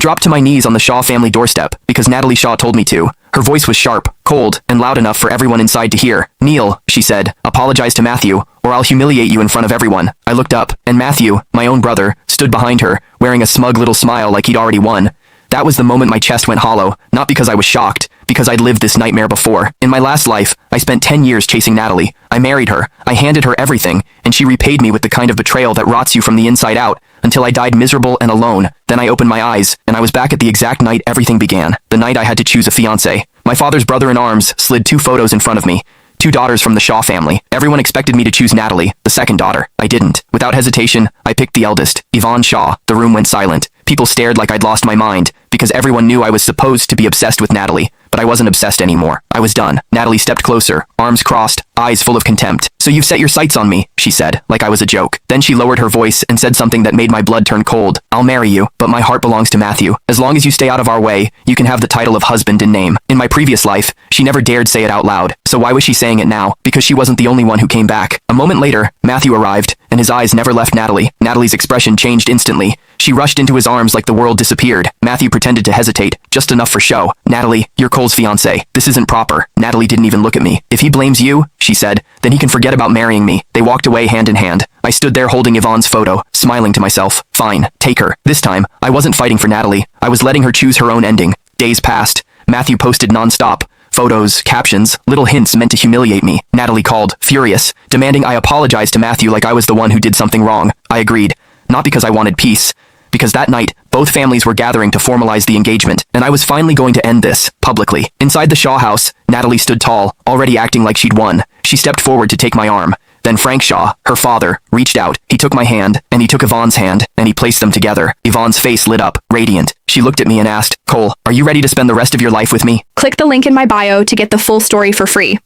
dropped to my knees on the Shaw family doorstep, because Natalie Shaw told me to. Her voice was sharp, cold, and loud enough for everyone inside to hear. "Neil," she said, "apologize to Matthew, or I'll humiliate you in front of everyone." I looked up, and Matthew, my own brother, stood behind her, wearing a smug little smile like he'd already won. That was the moment my chest went hollow, not because I was shocked, because I'd lived this nightmare before. In my last life, I spent 10 years chasing Natalie. I married her, I handed her everything, and she repaid me with the kind of betrayal that rots you from the inside out, until I died miserable and alone. Then I opened my eyes, and I was back at the exact night everything began, the night I had to choose a fiancé. My father's brother-in-arms slid 2 photos in front of me. 2 daughters from the Shaw family. Everyone expected me to choose Natalie, the second daughter. I didn't. Without hesitation, I picked the eldest, Yvonne Shaw. The room went silent. People stared like I'd lost my mind, because everyone knew I was supposed to be obsessed with Natalie. But I wasn't obsessed anymore. I was done. Natalie stepped closer, arms crossed, eyes full of contempt. "So you've set your sights on me," she said, like I was a joke. Then she lowered her voice and said something that made my blood turn cold. "I'll marry you, but my heart belongs to Matthew. As long as you stay out of our way, you can have the title of husband in name." In my previous life, she never dared say it out loud. So why was she saying it now? Because she wasn't the only one who came back. A moment later, Matthew arrived, and his eyes never left Natalie. Natalie's expression changed instantly. She rushed into his arms like the world disappeared. Matthew pretended to hesitate, just enough for show. "Natalie, you're Cole's fiancé. This isn't proper." Natalie didn't even look at me. "If he blames you," she said, "then he can forget about marrying me." They walked away hand in hand. I stood there holding Yvonne's photo, smiling to myself. Fine, take her. This time, I wasn't fighting for Natalie. I was letting her choose her own ending. Days passed. Matthew posted nonstop. Photos, captions, little hints meant to humiliate me. Natalie called, furious, demanding I apologize to Matthew like I was the one who did something wrong. I agreed. Not because I wanted peace. Because that night, both families were gathering to formalize the engagement, and I was finally going to end this, publicly. Inside the Shaw house, Natalie stood tall, already acting like she'd won. She stepped forward to take my arm. Then Frank Shaw, her father, reached out. He took my hand, and he took Yvonne's hand, and he placed them together. Yvonne's face lit up, radiant. She looked at me and asked, "Cole, are you ready to spend the rest of your life with me?" Click the link in my bio to get the full story for free.